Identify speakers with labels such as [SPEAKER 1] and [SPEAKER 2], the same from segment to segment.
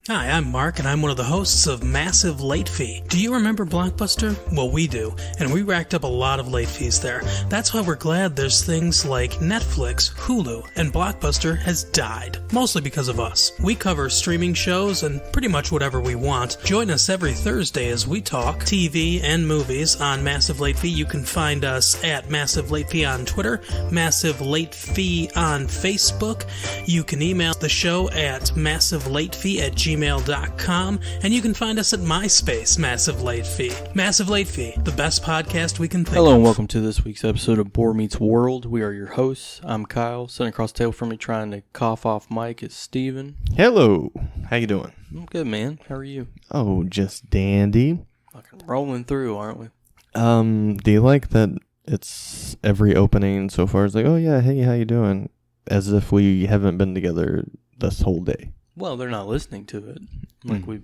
[SPEAKER 1] Hi, I'm Mark, and I'm one of the hosts of Massive Late Fee. Do you remember Blockbuster? Well, we do, and we racked up a lot of late fees there. That's why we're glad there's things like Netflix, Hulu, and Blockbuster has died, mostly because of us. We cover streaming shows and pretty much whatever we want. Join us every Thursday as we talk TV and movies on Massive Late Fee. You can find us at Massive Late Fee on Twitter, Massive Late Fee on Facebook. You can email the show at massivelatefee@gmail.com, and you can find us at MySpace, Massive Late Fee. Massive Late Fee, the best podcast we can think of.
[SPEAKER 2] Hello and welcome to this week's episode of Boar Meets World. We are your hosts. I'm Kyle. Sitting across the table from me trying to cough off Mike is Steven.
[SPEAKER 3] Hello. How you doing?
[SPEAKER 2] I'm good, man. How are you?
[SPEAKER 3] Oh, just dandy.
[SPEAKER 2] Fucking rolling through, aren't we?
[SPEAKER 3] Do you like that it's every opening so far is like, oh yeah, hey, how you doing? As if we haven't been together this whole day.
[SPEAKER 2] Well, they're not listening to it like we've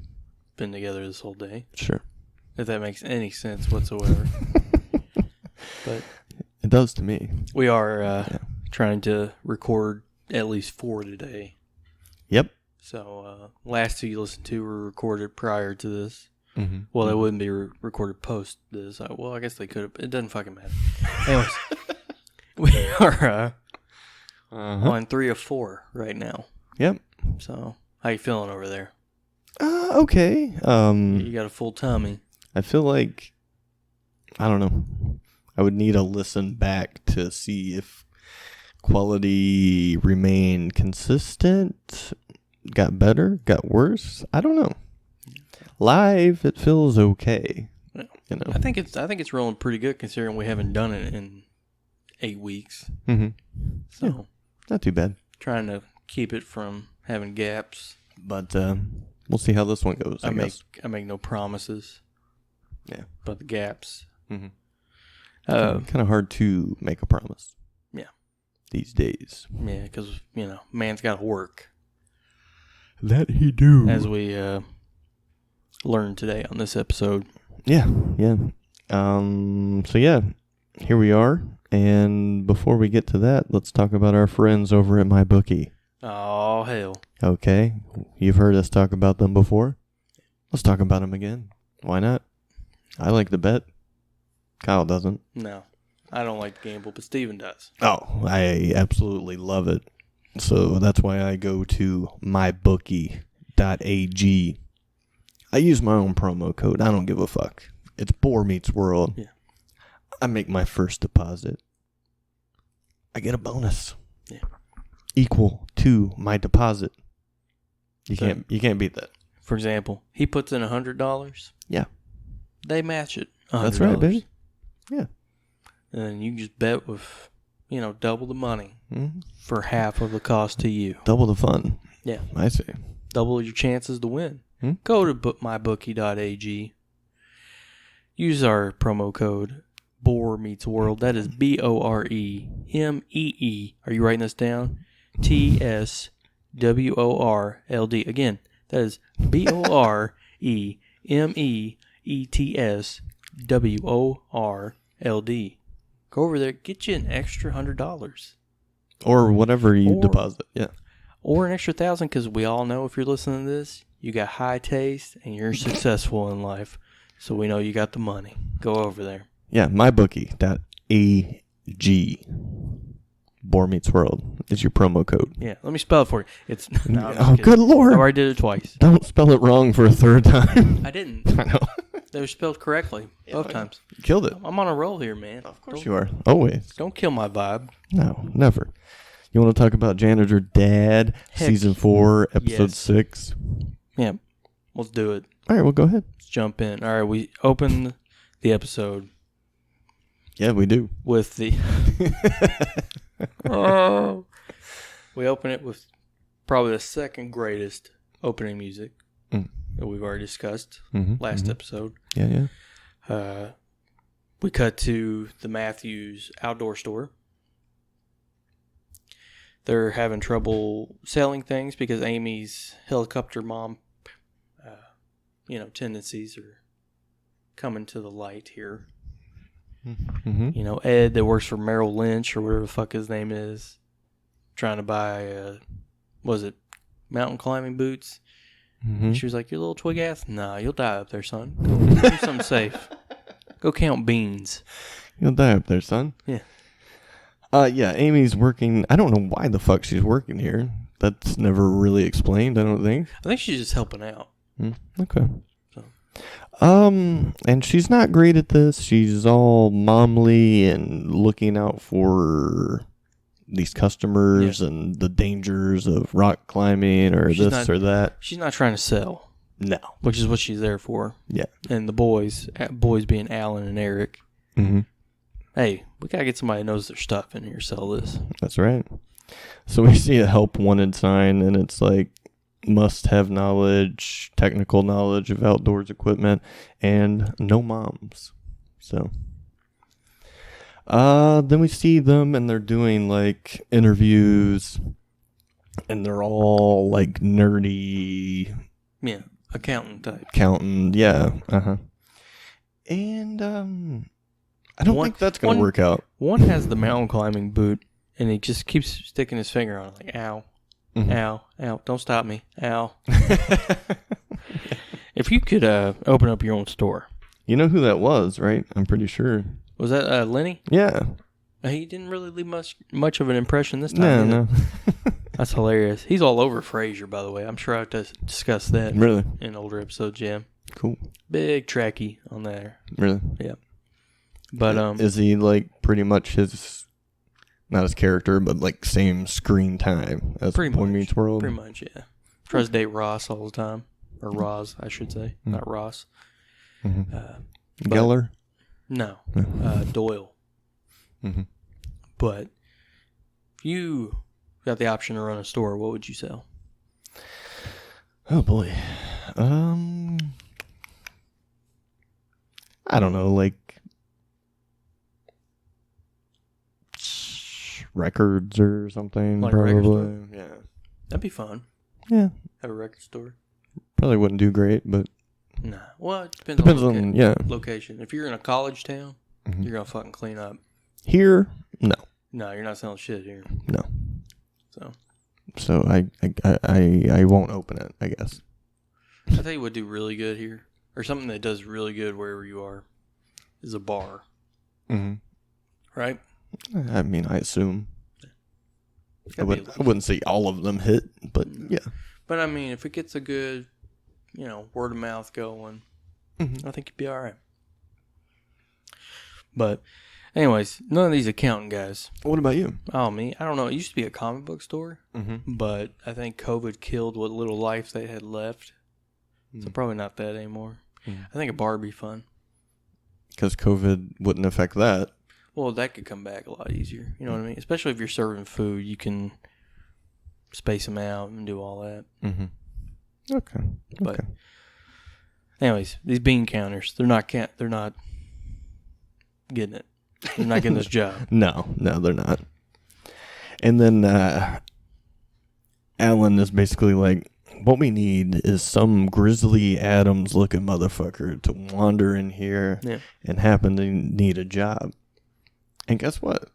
[SPEAKER 2] been together this whole day.
[SPEAKER 3] Sure.
[SPEAKER 2] If that makes any sense whatsoever. But
[SPEAKER 3] it does to me.
[SPEAKER 2] we are trying to record at least 4 today.
[SPEAKER 3] Yep.
[SPEAKER 2] So last 2 you listened to were recorded prior to this.
[SPEAKER 3] Mm-hmm.
[SPEAKER 2] Well, they wouldn't be recorded post this. Well, I guess they could have. It doesn't fucking matter. Anyways, we are on 3 of 4 right now.
[SPEAKER 3] Yep.
[SPEAKER 2] So, how you feeling over there?
[SPEAKER 3] Okay.
[SPEAKER 2] You got a full tummy.
[SPEAKER 3] I feel like, I don't know. I would need to listen back to see if quality remained consistent, got better, got worse. I don't know. Live, it feels okay. You know.
[SPEAKER 2] I think it's rolling pretty good considering we haven't done it in 8 weeks.
[SPEAKER 3] Mm-hmm.
[SPEAKER 2] So,
[SPEAKER 3] yeah, not too bad.
[SPEAKER 2] Trying to keep it from having gaps.
[SPEAKER 3] But we'll see how this one goes. I
[SPEAKER 2] make no promises.
[SPEAKER 3] Yeah,
[SPEAKER 2] but the gaps.
[SPEAKER 3] Mm-hmm. Kind of hard to make a promise.
[SPEAKER 2] Yeah.
[SPEAKER 3] These days.
[SPEAKER 2] Yeah, because man's got to work.
[SPEAKER 3] That he do.
[SPEAKER 2] As we learned today on this episode.
[SPEAKER 3] Yeah. So yeah, here we are. And before we get to that, let's talk about our friends over at MyBookie.
[SPEAKER 2] Oh, hell.
[SPEAKER 3] Okay. You've heard us talk about them before. Let's talk about them again. Why not? I like to bet. Kyle doesn't.
[SPEAKER 2] No. I don't like to gamble, but Steven does.
[SPEAKER 3] Oh, I absolutely love it. So that's why I go to mybookie.ag. I use my own promo code. I don't give a fuck. It's Boar Meets World.
[SPEAKER 2] Yeah.
[SPEAKER 3] I make my first deposit. I get a bonus.
[SPEAKER 2] Yeah.
[SPEAKER 3] Equal to my deposit. You can't beat that.
[SPEAKER 2] For example, he puts in $100.
[SPEAKER 3] Yeah.
[SPEAKER 2] They match it. $100.
[SPEAKER 3] That's right, baby. Yeah.
[SPEAKER 2] And then you just bet with, double the money for half of the cost to you.
[SPEAKER 3] Double the fun.
[SPEAKER 2] Yeah.
[SPEAKER 3] I see.
[SPEAKER 2] Double your chances to win. Go to mybookie.ag. Use our promo code Boar Meets World. That is BOREMEE. Are you writing this down? TSWORLD. Again, that is BOREMEETSWORLD. Go over there, get you an extra $100.
[SPEAKER 3] Or whatever you deposit. Yeah.
[SPEAKER 2] Or an extra 1,000, because we all know if you're listening to this, you got high taste and you're successful in life. So we know you got the money. Go over there.
[SPEAKER 3] Yeah, mybookie.ag. Boar Meets World is your promo code.
[SPEAKER 2] Yeah, let me spell it for you. It's
[SPEAKER 3] good Lord.
[SPEAKER 2] I already did it twice.
[SPEAKER 3] Don't spell it wrong for a third time.
[SPEAKER 2] I didn't.
[SPEAKER 3] I know.
[SPEAKER 2] They were spelled correctly both times.
[SPEAKER 3] You killed it.
[SPEAKER 2] I'm on a roll here, man.
[SPEAKER 3] Of course you are. Always.
[SPEAKER 2] Don't kill my vibe.
[SPEAKER 3] No, never. You want to talk about Janitor Dad, Season 4, Episode 6?
[SPEAKER 2] Yeah, let's do it.
[SPEAKER 3] All right, well, go ahead.
[SPEAKER 2] Let's jump in. All right, we open the episode.
[SPEAKER 3] Yeah, we do.
[SPEAKER 2] With the... We open it with probably the second greatest opening music that we've already discussed last episode.
[SPEAKER 3] Yeah.
[SPEAKER 2] We cut to the Matthews outdoor store. They're having trouble selling things because Amy's helicopter mom, tendencies are coming to the light here.
[SPEAKER 3] Mm-hmm.
[SPEAKER 2] Ed that works for Merrill Lynch or whatever the fuck his name is, trying to buy, mountain climbing boots.
[SPEAKER 3] Mm-hmm.
[SPEAKER 2] She was like, "Your little twig ass? Nah, you'll die up there, son. Go do something safe. Go count beans."
[SPEAKER 3] You'll die up there, son.
[SPEAKER 2] Yeah.
[SPEAKER 3] Yeah, Amy's working. I don't know why the fuck she's working here. That's never really explained, I don't think.
[SPEAKER 2] I think she's just helping out.
[SPEAKER 3] Okay.
[SPEAKER 2] So.
[SPEAKER 3] And she's not great at this. She's all momly and looking out for these customers and the dangers of rock climbing or or that.
[SPEAKER 2] She's not trying to sell.
[SPEAKER 3] No.
[SPEAKER 2] Which is what she's there for.
[SPEAKER 3] Yeah.
[SPEAKER 2] And the boys being Alan and Eric.
[SPEAKER 3] Mm-hmm.
[SPEAKER 2] Hey, we gotta get somebody who knows their stuff in here to sell this.
[SPEAKER 3] That's right. So we see a help wanted sign, and it's like must have knowledge, technical knowledge of outdoors equipment, and no moms. So then we see them, and they're doing like interviews, and they're all like nerdy.
[SPEAKER 2] Yeah, accountant type.
[SPEAKER 3] Accountant, yeah. And I don't think that's going to work out.
[SPEAKER 2] One has the mountain climbing boot, and he just keeps sticking his finger on it, like, ow, ow, ow, don't stop me, ow. If you could open up your own store.
[SPEAKER 3] You know who that was, right? I'm pretty sure.
[SPEAKER 2] Was that Lenny?
[SPEAKER 3] Yeah.
[SPEAKER 2] He didn't really leave much of an impression this time.
[SPEAKER 3] No.
[SPEAKER 2] That's hilarious. He's all over Frasier, by the way. I'm sure I've discussed that.
[SPEAKER 3] Really?
[SPEAKER 2] In older episodes, yeah.
[SPEAKER 3] Cool.
[SPEAKER 2] Big tracky on there.
[SPEAKER 3] Really?
[SPEAKER 2] Yeah. But
[SPEAKER 3] is he like pretty much not his character, but like same screen time as Boy Meets World?
[SPEAKER 2] Pretty much, yeah. Tries to date Ross all the time, or Roz, I should say, not Ross.
[SPEAKER 3] Geller?
[SPEAKER 2] No, Doyle. But if you got the option to run a store, what would you sell?
[SPEAKER 3] Oh boy, I don't know, like records or something,
[SPEAKER 2] like
[SPEAKER 3] probably.
[SPEAKER 2] A record store?
[SPEAKER 3] Yeah,
[SPEAKER 2] that'd be fun.
[SPEAKER 3] Yeah,
[SPEAKER 2] have a record store.
[SPEAKER 3] Probably wouldn't do great, but
[SPEAKER 2] nah. Well, it depends on
[SPEAKER 3] location.
[SPEAKER 2] If you're in a college town, you're gonna fucking clean up.
[SPEAKER 3] Here, no.
[SPEAKER 2] No, you're not selling shit here.
[SPEAKER 3] No. So I won't open it, I guess.
[SPEAKER 2] I tell you what would do really good here, or something that does really good wherever you are, is a bar. Right?
[SPEAKER 3] I mean, I assume. I wouldn't say all of them hit, but yeah.
[SPEAKER 2] But I mean, if it gets a good, word of mouth going, I think you'd be all right. But anyways, none of these accountant guys.
[SPEAKER 3] What about you?
[SPEAKER 2] Oh, me? I don't know. It used to be a comic book store, but I think COVID killed what little life they had left. So probably not that anymore. I think a bar would be fun.
[SPEAKER 3] Because COVID wouldn't affect that.
[SPEAKER 2] Well, that could come back a lot easier. You know what I mean? Especially if you're serving food, you can space them out and do all that.
[SPEAKER 3] Okay.
[SPEAKER 2] But anyways, these bean counters, they're not getting it. They're not getting this job.
[SPEAKER 3] No, they're not. And then Alan is basically like, what we need is some Grizzly Adams looking motherfucker to wander in here and happen to need a job. And guess what?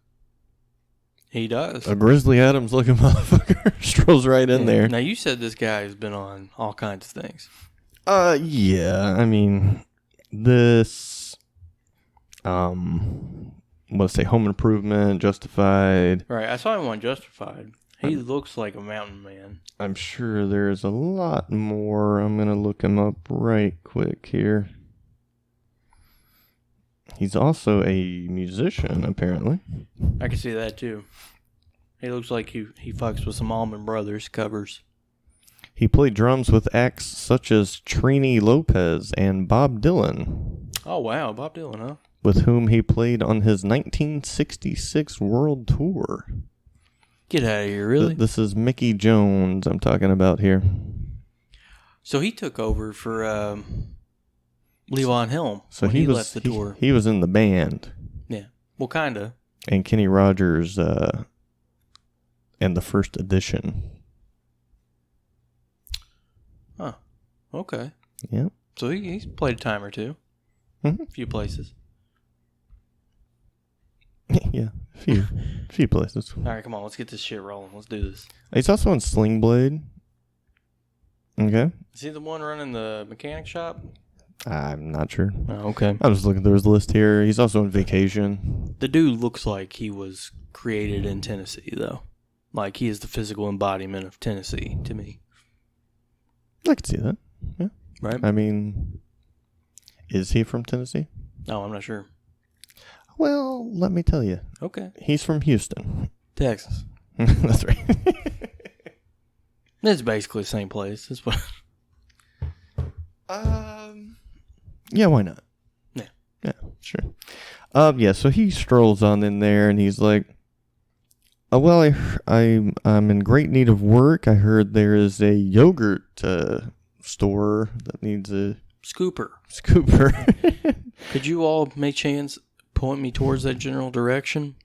[SPEAKER 2] He does.
[SPEAKER 3] A Grizzly Adams looking motherfucker strolls right in there.
[SPEAKER 2] Now, you said this guy has been on all kinds of things.
[SPEAKER 3] Yeah. I mean, this, let's say Home Improvement, Justified.
[SPEAKER 2] Right. I saw him on Justified. He looks like a mountain man.
[SPEAKER 3] I'm sure there's a lot more. I'm going to look him up right quick here. He's also a musician, apparently.
[SPEAKER 2] I can see that, too. He looks like he fucks with some Allman Brothers covers.
[SPEAKER 3] He played drums with acts such as Trini Lopez and Bob Dylan.
[SPEAKER 2] Oh, wow. Bob Dylan, huh?
[SPEAKER 3] With whom he played on his 1966 world tour.
[SPEAKER 2] Get out of here, really?
[SPEAKER 3] This is Mickey Jones I'm talking about here.
[SPEAKER 2] So he took over for Levon Helm when he left the tour.
[SPEAKER 3] He was in the band.
[SPEAKER 2] Yeah. Well, kind of.
[SPEAKER 3] And Kenny Rogers and the First Edition.
[SPEAKER 2] Huh. Okay.
[SPEAKER 3] Yeah.
[SPEAKER 2] So he's played a time or two. A few places.
[SPEAKER 3] Yeah, a few places.
[SPEAKER 2] All right, come on, let's get this shit rolling. Let's do this.
[SPEAKER 3] He's also on Sling Blade. Okay.
[SPEAKER 2] Is he the one running the mechanic shop?
[SPEAKER 3] I'm not sure.
[SPEAKER 2] Oh, okay.
[SPEAKER 3] I'm just looking through his list here. He's also on vacation.
[SPEAKER 2] The dude looks like he was created in Tennessee, though. Like, he is the physical embodiment of Tennessee to me.
[SPEAKER 3] I can see that. Yeah.
[SPEAKER 2] Right?
[SPEAKER 3] I mean, is he from Tennessee?
[SPEAKER 2] Oh, I'm not sure.
[SPEAKER 3] Well, let me tell you.
[SPEAKER 2] Okay.
[SPEAKER 3] He's from Houston.
[SPEAKER 2] Texas.
[SPEAKER 3] That's right.
[SPEAKER 2] It's basically the same place. That's what.
[SPEAKER 3] Yeah, why not?
[SPEAKER 2] Yeah.
[SPEAKER 3] Yeah, sure. Yeah, so he strolls on in there and he's like, "Oh, well, I'm in great need of work. I heard there is a yogurt store that needs a
[SPEAKER 2] Scooper.
[SPEAKER 3] scooper."
[SPEAKER 2] Could you all, may chance, point me towards that general direction?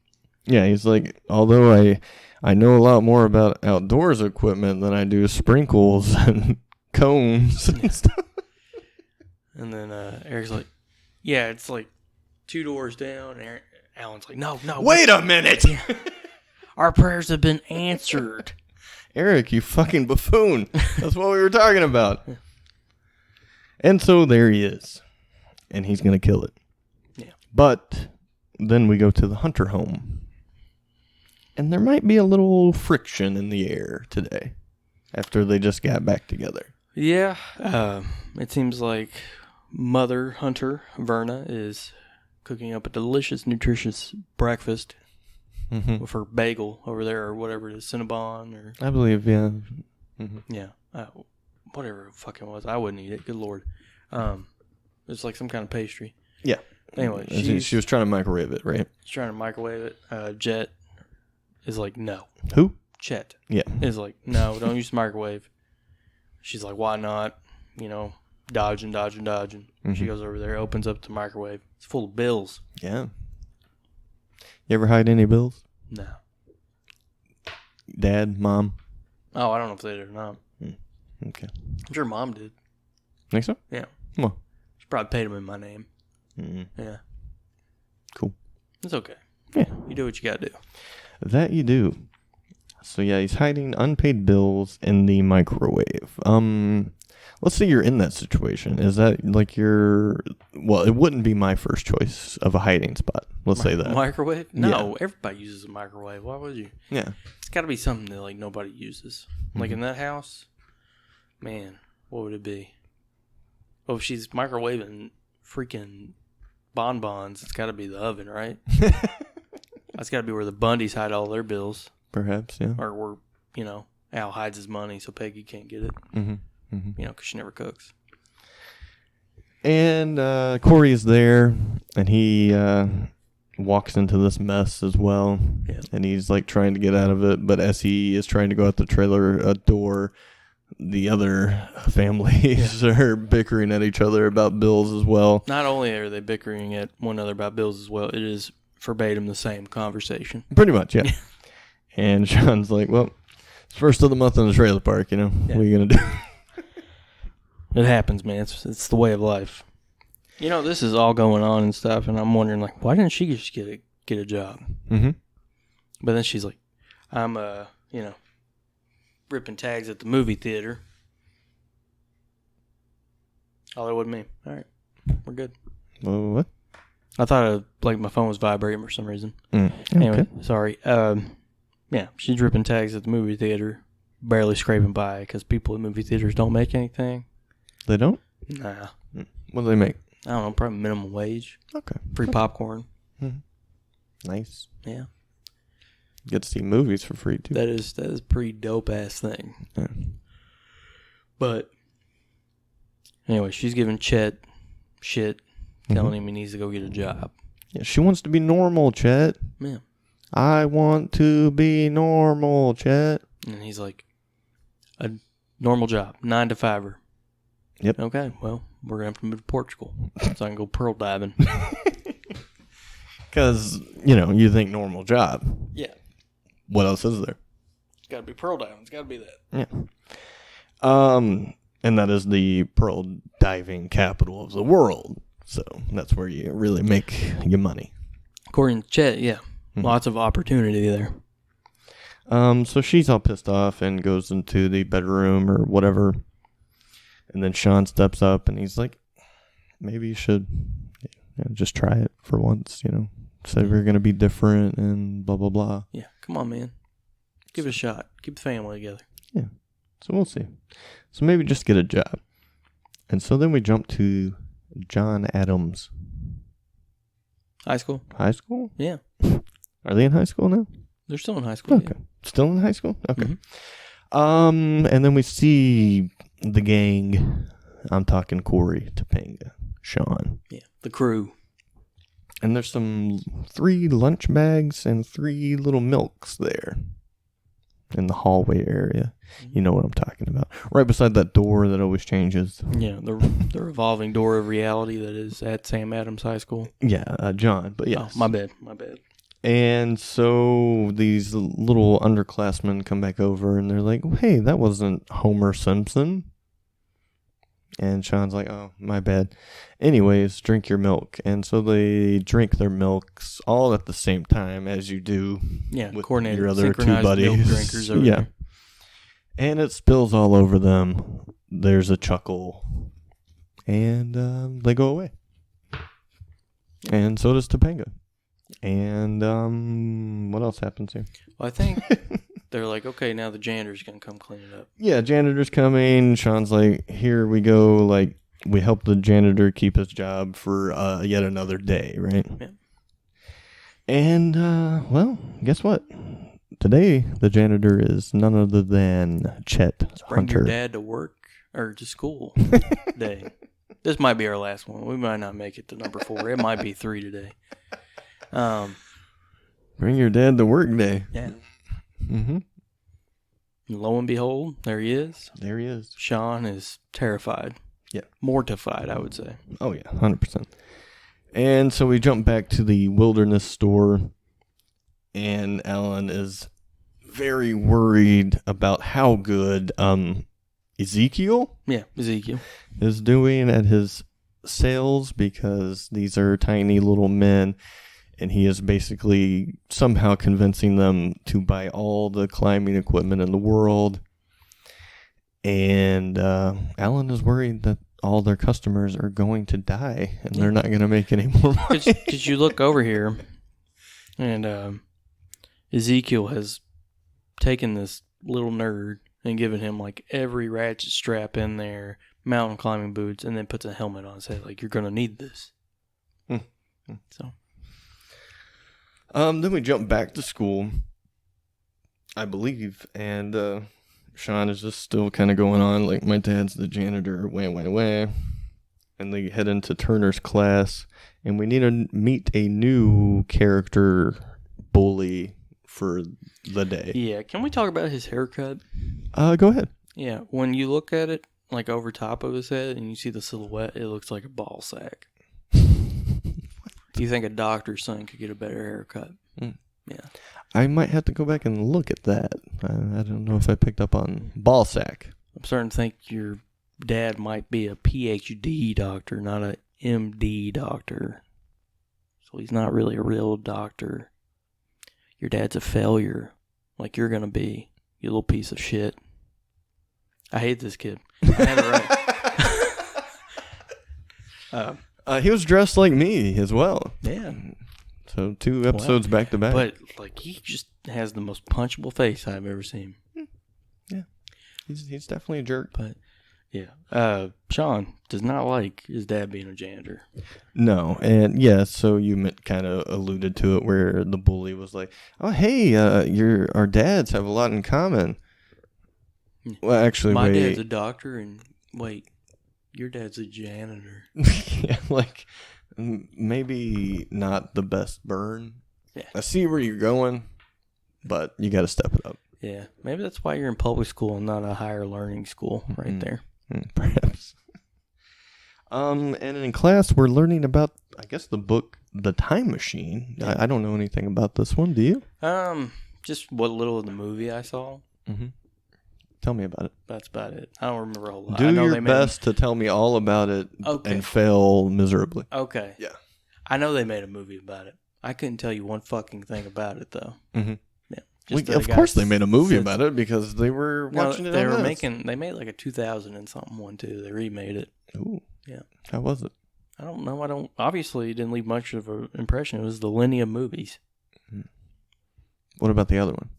[SPEAKER 3] Yeah, he's like, although I know a lot more about outdoors equipment than I do sprinkles and cones and stuff.
[SPEAKER 2] And then Eric's like, yeah, it's like 2 doors down. And Alan's like, no.
[SPEAKER 3] Wait a minute!
[SPEAKER 2] Our prayers have been answered.
[SPEAKER 3] Eric, you fucking buffoon. That's what we were talking about. And so there he is. And he's going to kill it.
[SPEAKER 2] Yeah.
[SPEAKER 3] But then we go to the Hunter home. And there might be a little friction in the air today after they just got back together.
[SPEAKER 2] Yeah. It seems like Mother Hunter, Verna, is cooking up a delicious, nutritious breakfast with her bagel over there, or whatever it is, Cinnabon, or...
[SPEAKER 3] I believe, yeah.
[SPEAKER 2] Yeah. Whatever it fucking was. I wouldn't eat it. Good Lord. It's like some kind of pastry.
[SPEAKER 3] Yeah.
[SPEAKER 2] Anyway,
[SPEAKER 3] she was trying to microwave it, right?
[SPEAKER 2] she's trying to microwave it. Jet is like, no.
[SPEAKER 3] Who?
[SPEAKER 2] Chet
[SPEAKER 3] Yeah.
[SPEAKER 2] is like, no, don't use the microwave. She's like, why not? You know, dodging. She goes over there, opens up the microwave. It's full of bills.
[SPEAKER 3] Yeah. You ever hide any bills?
[SPEAKER 2] No.
[SPEAKER 3] Dad, mom?
[SPEAKER 2] Oh, I don't know if they did or not.
[SPEAKER 3] Okay.
[SPEAKER 2] I'm sure Mom did.
[SPEAKER 3] Think so?
[SPEAKER 2] Yeah.
[SPEAKER 3] Well.
[SPEAKER 2] She probably paid him in my name.
[SPEAKER 3] Mm-hmm.
[SPEAKER 2] Yeah.
[SPEAKER 3] Cool.
[SPEAKER 2] It's okay.
[SPEAKER 3] Yeah.
[SPEAKER 2] You do what you gotta do.
[SPEAKER 3] That you do. So yeah, he's hiding unpaid bills in the microwave. Let's say you're in that situation. Is that like well, it wouldn't be my first choice of a hiding spot. Let's say that.
[SPEAKER 2] Microwave? No, everybody uses a microwave. Why would you?
[SPEAKER 3] Yeah.
[SPEAKER 2] It's gotta be something that like nobody uses. Like in that house, man, what would it be? Well, if she's microwaving freaking bonbons, it's gotta be the oven, right? That's gotta be where the Bundys hide all their bills.
[SPEAKER 3] Perhaps, yeah.
[SPEAKER 2] Or where, Al hides his money so Peggy can't get it. Because she never cooks.
[SPEAKER 3] And Corey is there, and he walks into this mess as well.
[SPEAKER 2] Yeah.
[SPEAKER 3] And he's like trying to get out of it, but as he is trying to go out the trailer door, the other families are bickering at each other about bills as well.
[SPEAKER 2] Not only are they bickering at one another about bills as well, it is verbatim the same conversation.
[SPEAKER 3] Pretty much, yeah. And Shawn's like, well, it's first of the month in the trailer park,
[SPEAKER 2] Yeah.
[SPEAKER 3] What are you going to do?
[SPEAKER 2] It happens, man. It's the way of life. This is all going on and stuff, and I'm wondering, like, why didn't she just get a job?
[SPEAKER 3] Mm-hmm.
[SPEAKER 2] But then she's like, I'm, ripping tags at the movie theater. Oh, that wasn't me. All right. We're good.
[SPEAKER 3] Well, what?
[SPEAKER 2] I thought, my phone was vibrating for some reason.
[SPEAKER 3] Okay.
[SPEAKER 2] Anyway, sorry. Yeah, she's ripping tags at the movie theater, barely scraping by, because people in movie theaters don't make anything.
[SPEAKER 3] They don't?
[SPEAKER 2] Nah.
[SPEAKER 3] What do they make?
[SPEAKER 2] I don't know, probably minimum wage.
[SPEAKER 3] Okay.
[SPEAKER 2] Free popcorn.
[SPEAKER 3] Nice.
[SPEAKER 2] Yeah.
[SPEAKER 3] Get to see movies for free, too.
[SPEAKER 2] That is a pretty dope-ass thing.
[SPEAKER 3] Yeah.
[SPEAKER 2] But, anyway, she's giving Chet shit, telling him he needs to go get a job.
[SPEAKER 3] Yeah, she wants to be normal, Chet.
[SPEAKER 2] Yeah.
[SPEAKER 3] I want to be normal, Chet.
[SPEAKER 2] And he's like, a normal job, 9 to 5-er.
[SPEAKER 3] Yep.
[SPEAKER 2] Okay, well, we're going to have to move to Portugal so I can go pearl diving.
[SPEAKER 3] Because, you think normal job.
[SPEAKER 2] Yeah.
[SPEAKER 3] What else is there?
[SPEAKER 2] It's got to be pearl diving. It's got to be that.
[SPEAKER 3] Yeah. And that is the pearl diving capital of the world. So that's where you really make your money.
[SPEAKER 2] According to Chet, yeah. Lots of opportunity there.
[SPEAKER 3] So she's all pissed off and goes into the bedroom or whatever. And then Shawn steps up and he's like, maybe you should just try it for once, Say we're going to be different and blah, blah, blah.
[SPEAKER 2] Yeah, come on, man. Give it a shot. Keep the family together.
[SPEAKER 3] Yeah, so we'll see. So maybe just get a job. And so then we jump to John Adams.
[SPEAKER 2] High school?
[SPEAKER 3] High school?
[SPEAKER 2] Yeah.
[SPEAKER 3] Are they in high school now?
[SPEAKER 2] They're still in high school.
[SPEAKER 3] Okay. Yeah. Still in high school? Okay.
[SPEAKER 2] Mm-hmm.
[SPEAKER 3] And then we see the gang. I'm talking Corey, Topanga, Shawn.
[SPEAKER 2] Yeah, the crew.
[SPEAKER 3] And there's 3 lunch bags and 3 little milks there in the hallway area. You know what I'm talking about. Right beside that door that always changes.
[SPEAKER 2] Yeah, the revolving door of reality that is at Sam Adams High School.
[SPEAKER 3] Yeah, John, but yes.
[SPEAKER 2] Oh, my bad.
[SPEAKER 3] And so these little underclassmen come back over and they're like, hey, that wasn't Homer Simpson. And Shawn's like, oh, my bad. Anyways, drink your milk. And so they drink their milks all at the same time, as you do.
[SPEAKER 2] Yeah,
[SPEAKER 3] with
[SPEAKER 2] coordinated,
[SPEAKER 3] your other 2
[SPEAKER 2] synchronized
[SPEAKER 3] buddies.
[SPEAKER 2] milk drinkers over there.
[SPEAKER 3] And it spills all over them. There's a chuckle. And they go away. And so does Topanga. And what else happens here?
[SPEAKER 2] Well, I think they're like, okay, now the janitor's going to come clean it up.
[SPEAKER 3] Yeah, janitor's coming. Shawn's like, here we go. Like, we help the janitor keep his job for yet another day, right?
[SPEAKER 2] Yeah.
[SPEAKER 3] And, well, guess what? Today, the janitor is none other than Chet
[SPEAKER 2] Bring
[SPEAKER 3] Hunter.
[SPEAKER 2] your dad to work or to school day. This might be our last one. We might not make it to number 4. It might be 3 today.
[SPEAKER 3] Bring your dad to work day.
[SPEAKER 2] Yeah.
[SPEAKER 3] Mm-hmm.
[SPEAKER 2] And lo and behold, there he is.
[SPEAKER 3] There he is.
[SPEAKER 2] Shawn is terrified.
[SPEAKER 3] Yeah.
[SPEAKER 2] Mortified, I would say.
[SPEAKER 3] Oh, yeah, 100%. And so we jump back to the wilderness store, and Alan is very worried about how good Ezekiel
[SPEAKER 2] Yeah, Ezekiel.
[SPEAKER 3] is doing at his sales, because these are tiny little men, and he is basically somehow convincing them to buy all the climbing equipment in the world. And Alan is worried that all their customers are going to die, and they're not going to make any more money.
[SPEAKER 2] Because you look over here, and Ezekiel has taken this little nerd and given him like every ratchet strap in there, mountain climbing boots, and then puts a helmet on his head. Like, you're going to need this. So.
[SPEAKER 3] Then we jump back to school, I believe, and Shawn is just still kind of going on like, my dad's the janitor, wah. And they head into Turner's class, and we need to meet a new character bully for the day.
[SPEAKER 2] Yeah, can we talk about his haircut?
[SPEAKER 3] Go ahead.
[SPEAKER 2] Yeah, when you look at it, like over top of his head, and you see the silhouette, it looks like a ball sack. Do you think a doctor's son could get a better haircut? Yeah.
[SPEAKER 3] I might have to go back and look at that. I don't know if I picked up on ball sack.
[SPEAKER 2] I'm starting to think your dad might be a PhD doctor, not a MD doctor. So he's not really a real doctor. Your dad's a failure, like you're going to be, you little piece of shit. I hate this kid. I had it right.
[SPEAKER 3] He was dressed like me as well.
[SPEAKER 2] Yeah.
[SPEAKER 3] So 2 episodes back to back.
[SPEAKER 2] But like, he just has the most punchable face I've ever seen.
[SPEAKER 3] Yeah. He's definitely a jerk.
[SPEAKER 2] But yeah. Shawn does not like his dad being a janitor.
[SPEAKER 3] No, and yeah, so you kind of alluded to it where the bully was like, "Oh, hey, our dads have a lot in common." Well, actually,
[SPEAKER 2] my dad's a doctor, and wait, your dad's a janitor.
[SPEAKER 3] Yeah, like maybe not the best burn.
[SPEAKER 2] Yeah,
[SPEAKER 3] I see where you're going, but you got to step it up.
[SPEAKER 2] Yeah, maybe that's why you're in public school and not a higher learning school, right there.
[SPEAKER 3] Perhaps. And in class, we're learning about, I guess, the book, The Time Machine.
[SPEAKER 2] Yeah.
[SPEAKER 3] I don't know anything about this one. Do you?
[SPEAKER 2] Just what little of the movie I saw.
[SPEAKER 3] Mm-hmm. Tell me about it.
[SPEAKER 2] That's about it. I don't remember a whole lot.
[SPEAKER 3] Do
[SPEAKER 2] I know
[SPEAKER 3] your best to tell me all about it and fail miserably.
[SPEAKER 2] Okay.
[SPEAKER 3] Yeah.
[SPEAKER 2] I know they made a movie about it. I couldn't tell you one fucking thing about it, though.
[SPEAKER 3] Mm-hmm.
[SPEAKER 2] Yeah.
[SPEAKER 3] Of course they made a movie about it because they were watching it.
[SPEAKER 2] They made like a 2000 and something one too. They remade it.
[SPEAKER 3] Ooh.
[SPEAKER 2] Yeah.
[SPEAKER 3] How was it?
[SPEAKER 2] I don't know. Obviously, it didn't leave much of an impression. It was the Linnea movies.
[SPEAKER 3] What about the other one?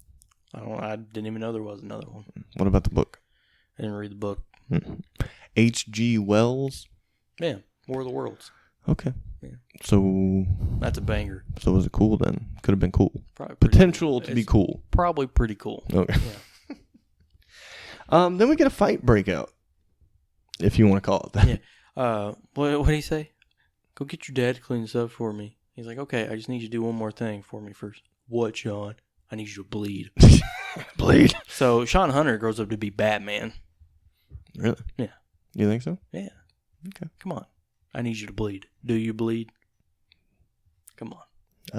[SPEAKER 2] I didn't even know there was another one.
[SPEAKER 3] What about the book?
[SPEAKER 2] I didn't read the book.
[SPEAKER 3] H.G. Wells?
[SPEAKER 2] Yeah. War of the Worlds.
[SPEAKER 3] Okay.
[SPEAKER 2] Yeah.
[SPEAKER 3] So
[SPEAKER 2] that's a banger.
[SPEAKER 3] So was it cool then? Could have been cool.
[SPEAKER 2] Potential
[SPEAKER 3] to be cool.
[SPEAKER 2] Probably pretty cool.
[SPEAKER 3] Okay. Yeah. Then we get a fight breakout, if you want to call it that.
[SPEAKER 2] Yeah. What did he say? Go get your dad to clean this up for me. He's like, okay, I just need you to do one more thing for me first. What, Shawn? I need you to bleed.
[SPEAKER 3] Bleed.
[SPEAKER 2] So Shawn Hunter grows up to be Batman.
[SPEAKER 3] Really?
[SPEAKER 2] Yeah.
[SPEAKER 3] You think so?
[SPEAKER 2] Yeah.
[SPEAKER 3] Okay.
[SPEAKER 2] Come on. I need you to bleed. Do you bleed? Come on.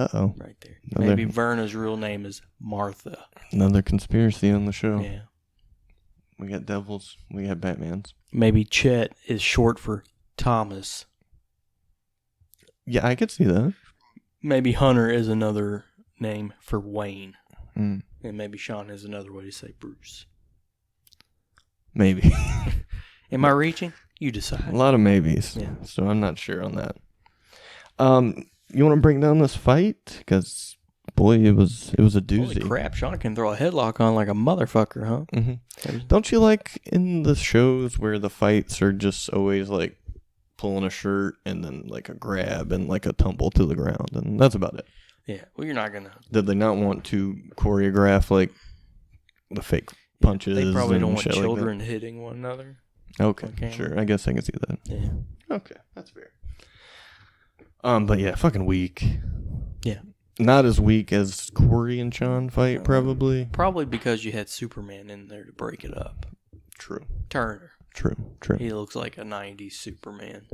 [SPEAKER 3] Uh-oh.
[SPEAKER 2] Right there. Maybe Verna's real name is Martha.
[SPEAKER 3] Another conspiracy on the show.
[SPEAKER 2] Yeah.
[SPEAKER 3] We got devils. We got Batmans.
[SPEAKER 2] Maybe Chet is short for Thomas.
[SPEAKER 3] Yeah, I could see that.
[SPEAKER 2] Maybe Hunter is another name for Wayne.
[SPEAKER 3] Mm.
[SPEAKER 2] And maybe Shawn is another way to say Bruce.
[SPEAKER 3] Maybe.
[SPEAKER 2] Am I reaching? You decide.
[SPEAKER 3] A lot of maybes.
[SPEAKER 2] Yeah.
[SPEAKER 3] So I'm not sure on that. You want to break down this fight? Because, boy, it was a doozy.
[SPEAKER 2] Holy crap, Shawn can throw a headlock on like a motherfucker, huh?
[SPEAKER 3] Mm-hmm. Don't you like in the shows where the fights are just always like pulling a shirt and then like a grab and like a tumble to the ground, and that's about it?
[SPEAKER 2] Yeah, well, you're not gonna.
[SPEAKER 3] Did they not want to choreograph like the fake punches?
[SPEAKER 2] They probably
[SPEAKER 3] and
[SPEAKER 2] don't want
[SPEAKER 3] shit
[SPEAKER 2] children
[SPEAKER 3] like
[SPEAKER 2] hitting one another.
[SPEAKER 3] Okay, sure. I guess I can see that.
[SPEAKER 2] Yeah.
[SPEAKER 3] Okay, that's fair. But yeah, fucking weak.
[SPEAKER 2] Yeah.
[SPEAKER 3] Not as weak as Corey and Shawn fight, probably.
[SPEAKER 2] Probably because you had Superman in there to break it up.
[SPEAKER 3] True.
[SPEAKER 2] Turner.
[SPEAKER 3] True.
[SPEAKER 2] He looks like a 90s Superman.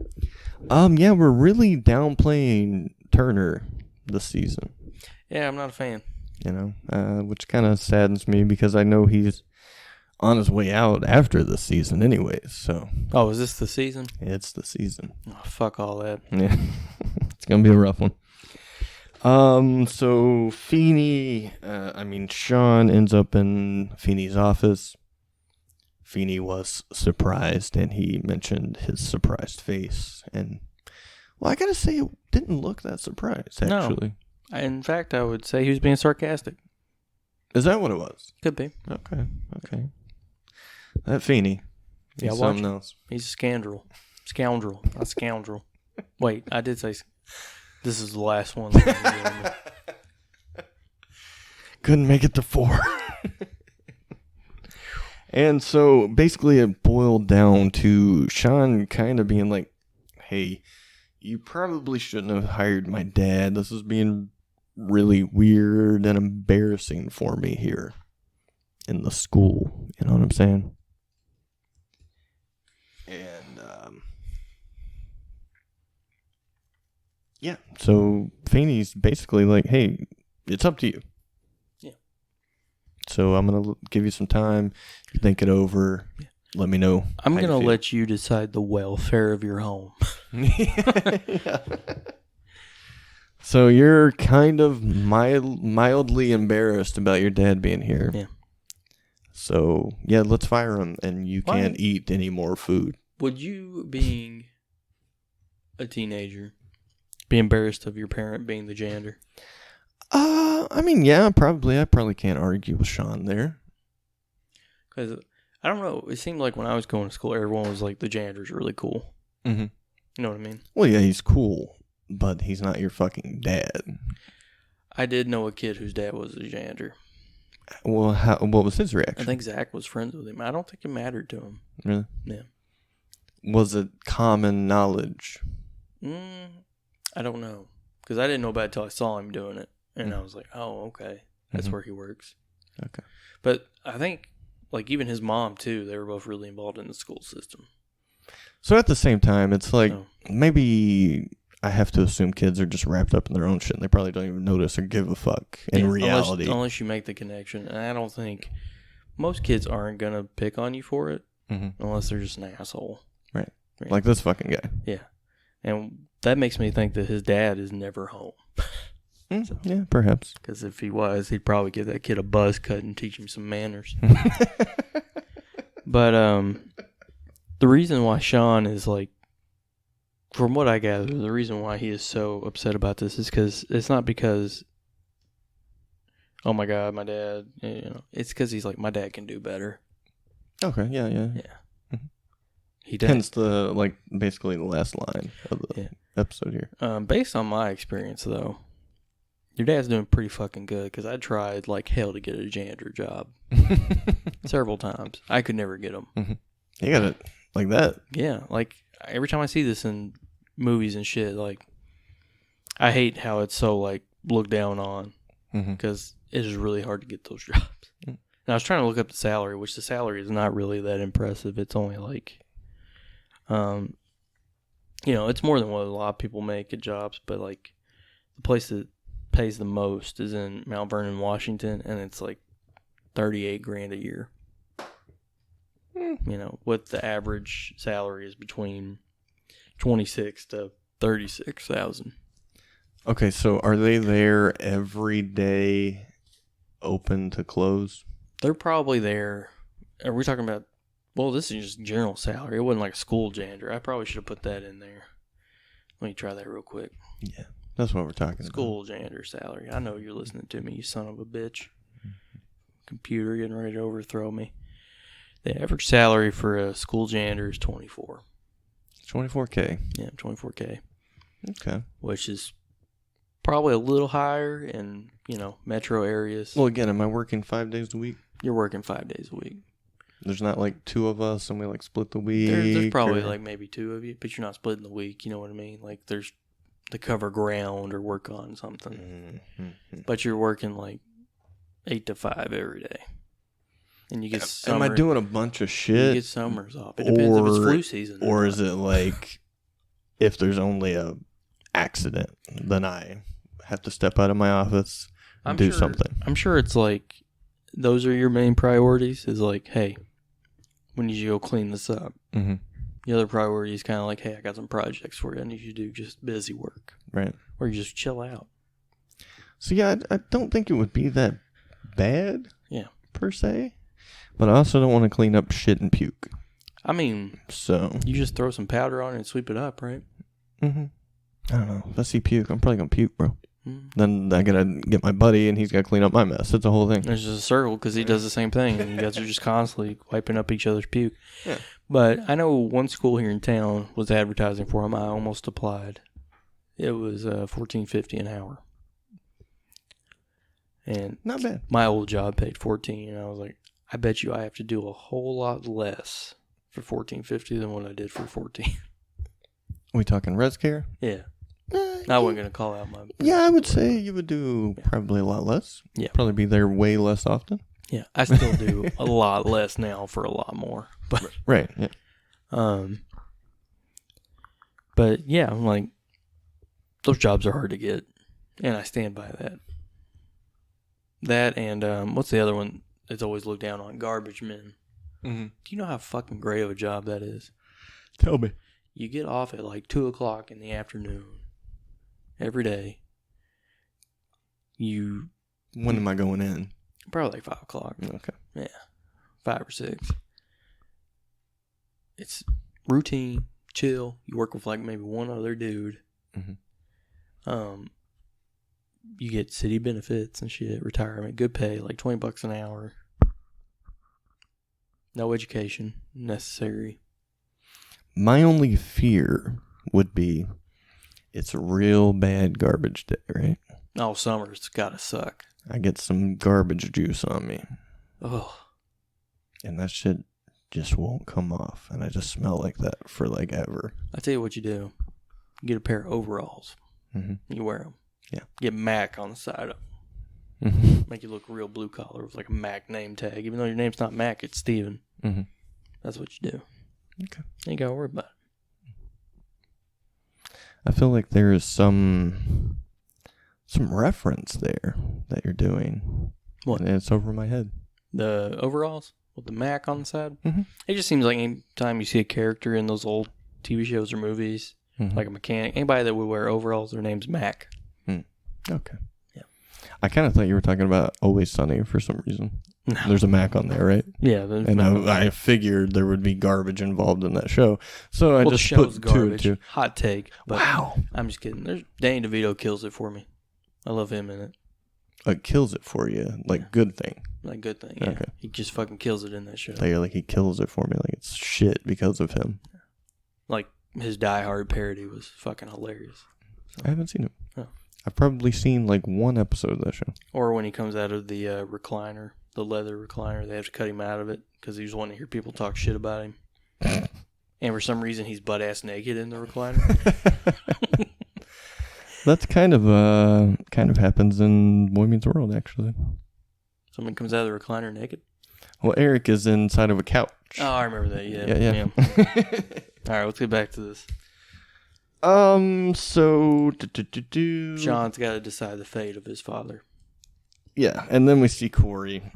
[SPEAKER 3] Yeah, we're really downplaying Turner this season.
[SPEAKER 2] Yeah, I'm not a fan.
[SPEAKER 3] You know, which kind of saddens me because I know he's on his way out after this season anyways, so.
[SPEAKER 2] Oh, is this the season?
[SPEAKER 3] It's the season.
[SPEAKER 2] Oh, fuck all that.
[SPEAKER 3] Yeah. It's going to be a rough one. So Shawn ends up in Feeney's office. Feeney was surprised, and he mentioned his surprised face. And, well, I gotta say, it didn't look that surprised, actually.
[SPEAKER 2] No. In fact, I would say he was being sarcastic.
[SPEAKER 3] Is that what it was?
[SPEAKER 2] Could be.
[SPEAKER 3] Okay. That Feeney.
[SPEAKER 2] Yeah,
[SPEAKER 3] he's something else.
[SPEAKER 2] He's a scoundrel. A scoundrel. Wait, I did say... This is the last one.
[SPEAKER 3] Couldn't make it to 4. And so basically it boiled down to Shawn kind of being like, hey, you probably shouldn't have hired my dad. This is being really weird and embarrassing for me here in the school. You know what I'm saying? And, yeah. So Feeney's basically like, hey, it's up to you.
[SPEAKER 2] Yeah.
[SPEAKER 3] So I'm going to give you some time. You think it over. Yeah. Let me know.
[SPEAKER 2] I'm going to let you decide the welfare of your home.
[SPEAKER 3] Yeah. So you're kind of mildly embarrassed about your dad being here.
[SPEAKER 2] Yeah.
[SPEAKER 3] So, yeah, let's fire him, and you can't eat any more food.
[SPEAKER 2] Would you, being a teenager, be embarrassed of your parent being the janitor?
[SPEAKER 3] Yeah, probably. I probably can't argue with Shawn there.
[SPEAKER 2] Because, I don't know, it seemed like when I was going to school, everyone was like, the janitor's really cool.
[SPEAKER 3] Mm-hmm.
[SPEAKER 2] You know what I mean?
[SPEAKER 3] Well, yeah, he's cool, but he's not your fucking dad.
[SPEAKER 2] I did know a kid whose dad was a janitor.
[SPEAKER 3] Well, what was his reaction?
[SPEAKER 2] I think Zach was friends with him. I don't think it mattered to him.
[SPEAKER 3] Really?
[SPEAKER 2] Yeah.
[SPEAKER 3] Was it common knowledge?
[SPEAKER 2] I don't know. Because I didn't know about it until I saw him doing it. And I was like, oh, okay. That's where he works.
[SPEAKER 3] Okay.
[SPEAKER 2] But I think, like, even his mom, too, they were both really involved in the school system.
[SPEAKER 3] So at the same time, it's like, maybe I have to assume kids are just wrapped up in their own shit and they probably don't even notice or give a fuck in reality.
[SPEAKER 2] Unless you make the connection. And I don't think most kids aren't going to pick on you for it unless they're just an asshole.
[SPEAKER 3] Right. Like this fucking guy.
[SPEAKER 2] Yeah. And that makes me think that his dad is never home.
[SPEAKER 3] Yeah, perhaps.
[SPEAKER 2] Because if he was, he'd probably give that kid a buzz cut and teach him some manners. But the reason why Shawn is like, from what I gather, the reason why he is so upset about this is because it's not because, oh my God, my dad, it's because he's like, my dad can do better.
[SPEAKER 3] Okay, yeah.
[SPEAKER 2] Mm-hmm. He does.
[SPEAKER 3] Hence basically the last line of the episode here.
[SPEAKER 2] Based on my experience, though, your dad's doing pretty fucking good because I tried like hell to get a janitor job several times. I could never get them.
[SPEAKER 3] Mm-hmm. You got it like that.
[SPEAKER 2] Yeah, like every time I see this in movies and shit, like I hate how it's so like looked down on because it is really hard to get those jobs. Mm-hmm. And I was trying to look up the salary, which the salary is not really that impressive. It's only like, it's more than what a lot of people make at jobs, but like the place that pays the most is in Mount Vernon, Washington, and it's like $38,000 a year. What the average salary is between $26,000 to $36,000.
[SPEAKER 3] Okay, so are they there every day, open to close?
[SPEAKER 2] They're probably there. Are we talking about? Well, this is just general salary. It wasn't like a school janitor. I probably should have put that in there. Let me try that real quick.
[SPEAKER 3] Yeah, that's what we're talking
[SPEAKER 2] School janitor salary. I know you're listening to me, you son of a bitch. Computer getting ready to overthrow me. The average salary for a school janitor is $24,000.
[SPEAKER 3] $24K.
[SPEAKER 2] Yeah, $24K.
[SPEAKER 3] Okay.
[SPEAKER 2] Which is probably a little higher in, metro areas.
[SPEAKER 3] Well, again, am I working 5 days a week?
[SPEAKER 2] You're working 5 days a week.
[SPEAKER 3] There's not like two of us and we like split the week?
[SPEAKER 2] There's probably like maybe two of you, but you're not splitting the week, you know what I mean? Like there's to cover ground or work on something. Mm-hmm. But you're working like 8 to 5 every day. And you get summer.
[SPEAKER 3] Am I doing a bunch of shit?
[SPEAKER 2] You get summers off. It depends if it's flu season.
[SPEAKER 3] Or is it like if there's only a accident, then I have to step out of my office and do something?
[SPEAKER 2] I'm sure it's like those are your main priorities. Is like, hey, we need you to go clean this up. Mm-hmm. The other priority is kind of like, hey, I got some projects for you. I need you to do just busy work.
[SPEAKER 3] Right.
[SPEAKER 2] Or you just chill out.
[SPEAKER 3] So, yeah, I don't think it would be that bad.
[SPEAKER 2] Yeah.
[SPEAKER 3] Per se. But I also don't want to clean up shit and puke.
[SPEAKER 2] I mean,
[SPEAKER 3] so
[SPEAKER 2] you just throw some powder on it and sweep it up, right?
[SPEAKER 3] Mm-hmm. I don't know. If I see puke, I'm probably going to puke, bro. Mm-hmm. Then I got to get my buddy and he's got to clean up my mess. It's a whole thing.
[SPEAKER 2] There's just a circle because he does the same thing. And you guys are just constantly wiping up each other's puke. Yeah. But I know one school here in town was advertising for him. I almost applied. It was $14.50 an hour. And
[SPEAKER 3] not bad.
[SPEAKER 2] My old job paid $14, and I was like, I bet you I have to do a whole lot less for $14.50 than what I did for $14.
[SPEAKER 3] We talking res care?
[SPEAKER 2] Yeah. I wasn't gonna call out my.
[SPEAKER 3] Yeah, I would say you would do probably a lot less. Yeah. Probably be there way less often.
[SPEAKER 2] Yeah, I still do a lot less now for a lot more. But
[SPEAKER 3] right. Yeah.
[SPEAKER 2] But yeah, I'm like, those jobs are hard to get, and I stand by that. That and what's the other one that's always looked down on? Garbage men. Mm-hmm. Do you know how fucking great of a job that is?
[SPEAKER 3] Tell me.
[SPEAKER 2] You get off at like 2:00 in the afternoon every day.
[SPEAKER 3] When am I going in?
[SPEAKER 2] Probably like 5:00.
[SPEAKER 3] Okay.
[SPEAKER 2] Yeah, 5 or 6. It's routine, chill. You work with like maybe one other dude. Mm-hmm. You get city benefits and shit, retirement, good pay, like $20 an hour. No education necessary.
[SPEAKER 3] My only fear would be it's a real bad garbage day, right?
[SPEAKER 2] All summer, it's gotta suck.
[SPEAKER 3] I get some garbage juice on me.
[SPEAKER 2] Oh.
[SPEAKER 3] And that shit just won't come off. And I just smell like that for like ever.
[SPEAKER 2] I tell you what you do. You get a pair of overalls. Mm-hmm. You wear them.
[SPEAKER 3] Yeah.
[SPEAKER 2] Get Mac on the side of them.
[SPEAKER 3] Mm-hmm.
[SPEAKER 2] Make you look real blue collar with like a Mac name tag. Even though your name's not Mac, it's Steven. Mm-hmm. That's what you do.
[SPEAKER 3] Okay.
[SPEAKER 2] You ain't gotta worry about it.
[SPEAKER 3] I feel like there is some reference there that you're doing.
[SPEAKER 2] What?
[SPEAKER 3] And it's over my head.
[SPEAKER 2] The overalls with the Mac on the side?
[SPEAKER 3] Mm-hmm.
[SPEAKER 2] It just seems like any time you see a character in those old TV shows or movies, mm-hmm. like a mechanic, anybody that would wear overalls, their name's Mac.
[SPEAKER 3] Okay. I kind of thought you were talking about Always Sunny for some reason.
[SPEAKER 2] No.
[SPEAKER 3] There's a Mac on there, right?
[SPEAKER 2] Yeah.
[SPEAKER 3] And I figured there would be garbage involved in that show. So I
[SPEAKER 2] the
[SPEAKER 3] just
[SPEAKER 2] show's
[SPEAKER 3] put
[SPEAKER 2] garbage.
[SPEAKER 3] 2 and 2.
[SPEAKER 2] Hot take. But
[SPEAKER 3] Wow.
[SPEAKER 2] I'm just kidding. Danny DeVito kills it for me. I love him in it.
[SPEAKER 3] It kills it for you. Like, good thing.
[SPEAKER 2] Like, good thing. Yeah.
[SPEAKER 3] Okay.
[SPEAKER 2] He just fucking kills it in that show.
[SPEAKER 3] Like he kills it for me. Like, it's shit because of him.
[SPEAKER 2] Like, his Die Hard parody was fucking hilarious. So.
[SPEAKER 3] I haven't seen it.
[SPEAKER 2] Oh.
[SPEAKER 3] I've probably seen like one episode of that show.
[SPEAKER 2] Or when he comes out of the recliner, the leather recliner, they have to cut him out of it because he was wanting to hear people talk shit about him. And for some reason, he's butt-ass naked in the recliner.
[SPEAKER 3] That's kind of happens in Boy Meets World, actually.
[SPEAKER 2] Someone comes out of the recliner naked?
[SPEAKER 3] Well, Eric is inside of a couch.
[SPEAKER 2] Oh, I remember that, yeah.
[SPEAKER 3] Yeah.
[SPEAKER 2] All right, let's get back to this.
[SPEAKER 3] So...
[SPEAKER 2] Shawn's got to decide the fate of his father.
[SPEAKER 3] Yeah, and then we see Corey.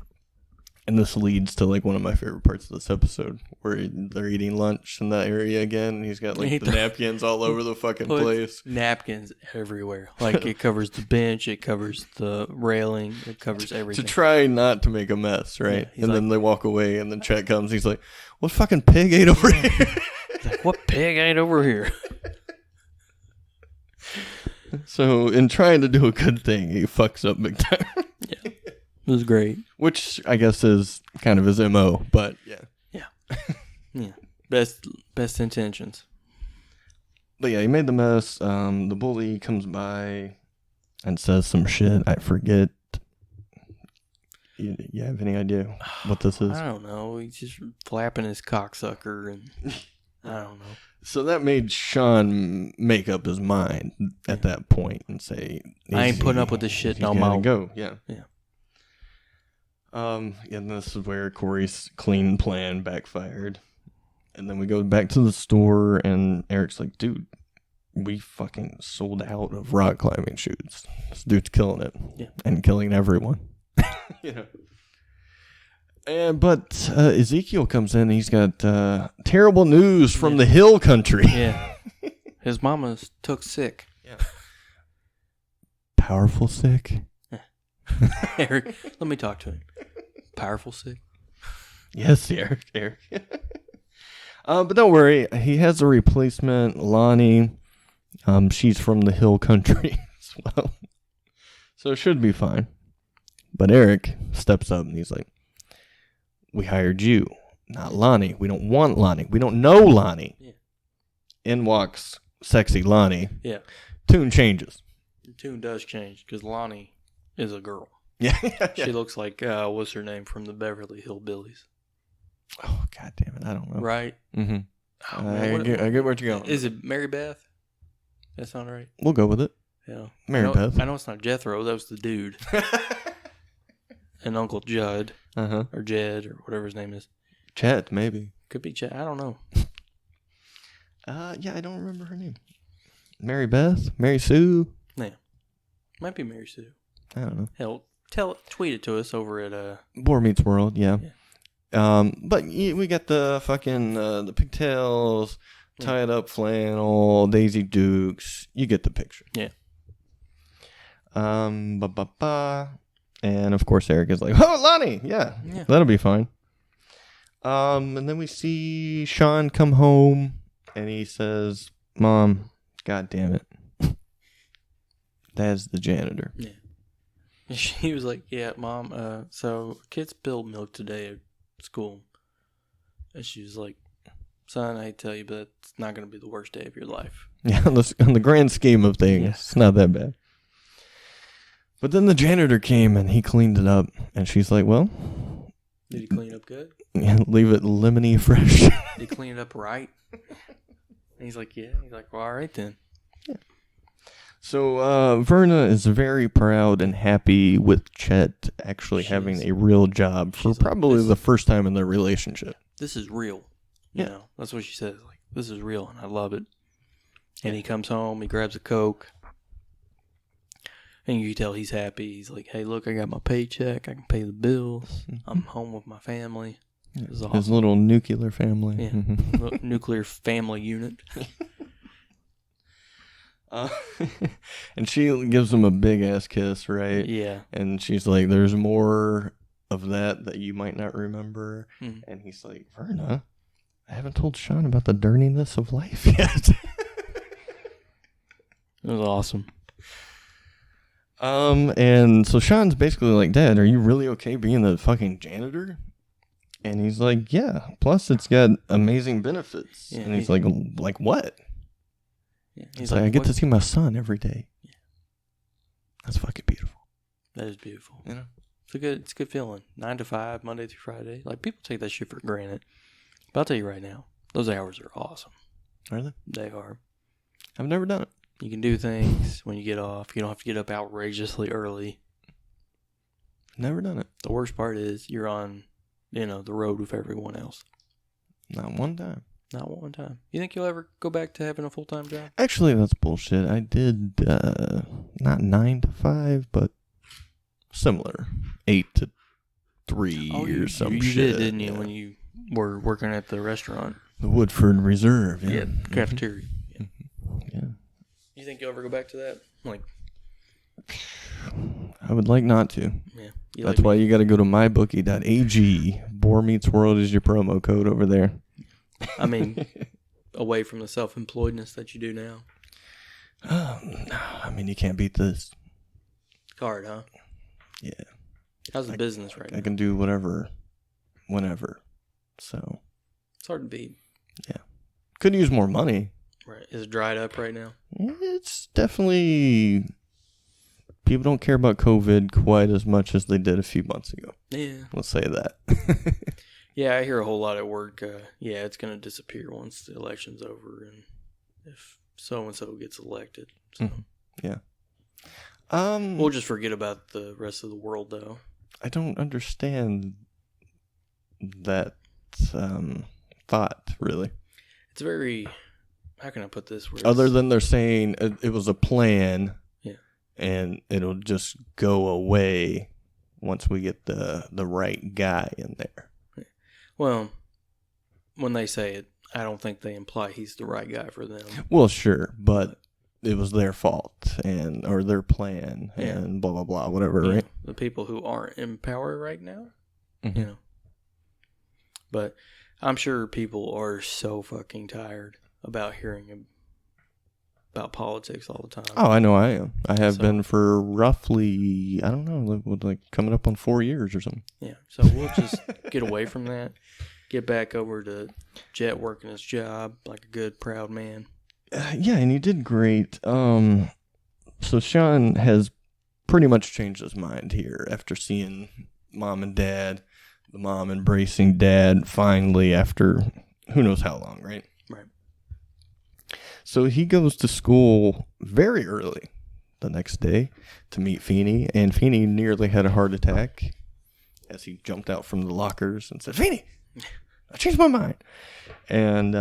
[SPEAKER 3] And this leads to like one of my favorite parts of this episode, where they're eating lunch in that area again, and he's got like the napkins all over the fucking place.
[SPEAKER 2] Napkins everywhere. Like, it covers the bench, it covers the railing, it covers everything.
[SPEAKER 3] To try not to make a mess, right?
[SPEAKER 2] Yeah,
[SPEAKER 3] and then they walk away, and then Chet comes, he's like, what fucking pig ate over here?
[SPEAKER 2] He's like, what pig ate over here?
[SPEAKER 3] So, in trying to do a good thing, he fucks up big time.
[SPEAKER 2] Yeah. It was great.
[SPEAKER 3] Which, I guess, is kind of his MO, but yeah.
[SPEAKER 2] Yeah. Best intentions.
[SPEAKER 3] But yeah, he made the mess. The bully comes by and says some shit. I forget. You have any idea what this is?
[SPEAKER 2] I don't know. He's just flapping his cocksucker, and I don't know.
[SPEAKER 3] So that made Shawn make up his mind at that point and say,
[SPEAKER 2] I ain't putting up with this shit no
[SPEAKER 3] more.
[SPEAKER 2] more.
[SPEAKER 3] Go, yeah.
[SPEAKER 2] Yeah.
[SPEAKER 3] And this is where Corey's clean plan backfired. And then we go back to the store, and Eric's like, dude, we fucking sold out of rock climbing shoes. This dude's killing it.
[SPEAKER 2] Yeah.
[SPEAKER 3] And killing everyone. You know. But Ezekiel comes in, and he's got terrible news from the hill country.
[SPEAKER 2] Yeah. His mama took sick.
[SPEAKER 3] Yeah. Powerful sick?
[SPEAKER 2] Eric, let me talk to him. Powerful sick?
[SPEAKER 3] Yes, Eric. But don't worry, he has a replacement, Lonnie. She's from the hill country as well. So it should be fine. But Eric steps up and he's like, we hired you, not Lonnie. We don't want Lonnie. We don't know Lonnie.
[SPEAKER 2] Yeah.
[SPEAKER 3] In walks sexy Lonnie.
[SPEAKER 2] Yeah.
[SPEAKER 3] Tune changes.
[SPEAKER 2] The tune does change because Lonnie is a girl.
[SPEAKER 3] Yeah.
[SPEAKER 2] She looks like, what's her name from the Beverly Hillbillies?
[SPEAKER 3] Oh, God damn it. I don't know.
[SPEAKER 2] Right?
[SPEAKER 3] Mm-hmm.
[SPEAKER 2] Oh, man,
[SPEAKER 3] I get where you're going.
[SPEAKER 2] Is it Mary Beth? That sound right?
[SPEAKER 3] We'll go with it.
[SPEAKER 2] Yeah.
[SPEAKER 3] Mary Beth.
[SPEAKER 2] I know it's not Jethro. That was the dude. And Uncle Judd.
[SPEAKER 3] Uh-huh.
[SPEAKER 2] Or Jed or whatever his name is.
[SPEAKER 3] Chet, maybe.
[SPEAKER 2] Could be Chet. I don't know.
[SPEAKER 3] Yeah, I don't remember her name. Mary Beth? Mary Sue?
[SPEAKER 2] Yeah. Might be Mary Sue.
[SPEAKER 3] I don't know.
[SPEAKER 2] Hell, tweet it to us over at
[SPEAKER 3] Boar Meets World, yeah. But we got the fucking the pigtails, tied up flannel, Daisy Dukes. You get the picture.
[SPEAKER 2] Yeah.
[SPEAKER 3] And of course Eric is like, oh, Lonnie, yeah, that'll be fine. And then we see Shawn come home, and he says, Mom, God damn it, Dad's the janitor.
[SPEAKER 2] Yeah. She was like, yeah, Mom, so kids spilled milk today at school. And she was like, son, I hate to tell you, but it's not going to be the worst day of your life.
[SPEAKER 3] Yeah, on the grand scheme of things, It's not that bad. But then the janitor came, and he cleaned it up. And she's like, well,
[SPEAKER 2] did he clean it up good?
[SPEAKER 3] Yeah, leave it lemony fresh.
[SPEAKER 2] Did he clean it up right? And he's like, yeah. He's like, well, all right then.
[SPEAKER 3] Yeah. So Verna is very proud and happy with Chet actually having a real job for probably the first time in their relationship.
[SPEAKER 2] This is real. You know, that's what she says. Like, this is real, and I love it. And he comes home, he grabs a Coke, and you can tell he's happy. He's like, hey, look, I got my paycheck. I can pay the bills. I'm home with my family. This is awesome.
[SPEAKER 3] His little nuclear family.
[SPEAKER 2] Yeah. Nuclear family unit.
[SPEAKER 3] Uh, and she gives him a big ass kiss, right?
[SPEAKER 2] Yeah.
[SPEAKER 3] And she's like, "There's more of that you might not remember."
[SPEAKER 2] Mm.
[SPEAKER 3] And he's like, "Verna, I haven't told Shawn about the dirtiness of life yet."
[SPEAKER 2] It was awesome.
[SPEAKER 3] And so Shawn's basically like, "Dad, are you really okay being the fucking janitor?" And he's like, "Yeah. Plus, it's got amazing benefits."
[SPEAKER 2] Yeah,
[SPEAKER 3] and he's like what?
[SPEAKER 2] Yeah,
[SPEAKER 3] He's like, "I get to see my son every day."
[SPEAKER 2] Yeah.
[SPEAKER 3] That's fucking beautiful.
[SPEAKER 2] That is beautiful.
[SPEAKER 3] You know,
[SPEAKER 2] it's a good feeling. 9 to 5, Monday through Friday. Like, people take that shit for granted. But I'll tell you right now, those hours are awesome.
[SPEAKER 3] are they?
[SPEAKER 2] They are.
[SPEAKER 3] I've never done it.
[SPEAKER 2] You can do things when you get off. You don't have to get up outrageously early.
[SPEAKER 3] Never done it.
[SPEAKER 2] The worst part is you're on, the road with everyone else.
[SPEAKER 3] Not one time.
[SPEAKER 2] Not one time. You think you'll ever go back to having a full-time job?
[SPEAKER 3] Actually, that's bullshit. I did not 9 to 5, but similar, 8 to 3 or some
[SPEAKER 2] you
[SPEAKER 3] shit.
[SPEAKER 2] You did, didn't you,
[SPEAKER 3] yeah.
[SPEAKER 2] when you were working at the restaurant?
[SPEAKER 3] The Woodford Reserve.
[SPEAKER 2] Yeah, cafeteria.
[SPEAKER 3] Yeah. Yeah.
[SPEAKER 2] You think you'll ever go back to that? Like,
[SPEAKER 3] I would like not to.
[SPEAKER 2] yeah.
[SPEAKER 3] That's why you got to go to mybookie.ag. Boar Meets World is your promo code over there.
[SPEAKER 2] I mean, away from the self-employedness that you do now.
[SPEAKER 3] I mean, you can't beat this.
[SPEAKER 2] Hard, huh?
[SPEAKER 3] Yeah.
[SPEAKER 2] How's the business right now?
[SPEAKER 3] I can do whatever, whenever. So.
[SPEAKER 2] It's hard to beat.
[SPEAKER 3] Yeah. Could use more money.
[SPEAKER 2] Right. Is it dried up right now?
[SPEAKER 3] It's definitely... People don't care about COVID quite as much as they did a few months ago.
[SPEAKER 2] Yeah.
[SPEAKER 3] Let's say that.
[SPEAKER 2] Yeah, I hear a whole lot at work. It's going to disappear once the election's over and if so-and-so gets elected. So.
[SPEAKER 3] Yeah.
[SPEAKER 2] We'll just forget about the rest of the world, though.
[SPEAKER 3] I don't understand that thought, really.
[SPEAKER 2] It's very... How can I put this?
[SPEAKER 3] Other than they're saying it was a plan...
[SPEAKER 2] Yeah.
[SPEAKER 3] And it'll just go away once we get the right guy in there.
[SPEAKER 2] Well, when they say it, I don't think they imply he's the right guy for them.
[SPEAKER 3] Well, sure, but it was their fault or their plan and blah, blah, blah, whatever, right?
[SPEAKER 2] The people who aren't in power right now, But I'm sure people are so fucking tired about hearing about politics all the time.
[SPEAKER 3] Oh, I know I am. I have been for roughly, I don't know, like coming up on 4 years or something.
[SPEAKER 2] Yeah, so we'll just get away from that. Get back over to Jet working his job like a good, proud man.
[SPEAKER 3] Yeah, and he did great. So Shawn has pretty much changed his mind here after seeing mom and dad, the mom embracing dad finally after who knows how long, right?
[SPEAKER 2] Right.
[SPEAKER 3] So he goes to school very early the next day to meet Feeney, and Feeney nearly had a heart attack as he jumped out from the lockers and said, "Feeney, I changed my mind." And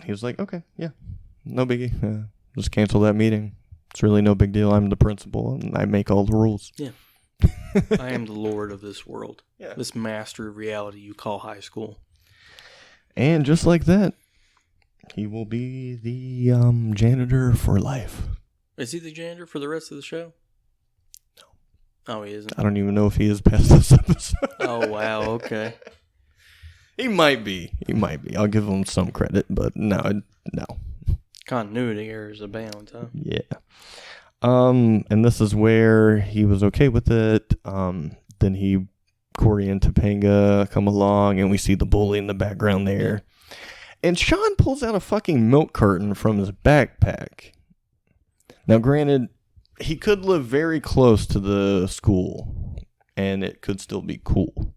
[SPEAKER 3] he was like, "Okay, yeah, no biggie. Just cancel that meeting. It's really no big deal. I'm the principal, and I make all the rules."
[SPEAKER 2] Yeah. I am the lord of this world.
[SPEAKER 3] Yeah.
[SPEAKER 2] This master of reality you call high school.
[SPEAKER 3] And just like that, he will be the janitor for life.
[SPEAKER 2] Is he the janitor for the rest of the show?
[SPEAKER 3] No.
[SPEAKER 2] Oh, he isn't?
[SPEAKER 3] I don't even know if he is past this episode.
[SPEAKER 2] Oh, wow, okay.
[SPEAKER 3] He might be. I'll give him some credit, but no.
[SPEAKER 2] Continuity errors abound, huh?
[SPEAKER 3] Yeah. And this is where he was okay with it. Then Corey and Topanga come along, and we see the bully in the background there. And Shawn pulls out a fucking milk carton from his backpack. Now, granted, he could live very close to the school, and it could still be cool.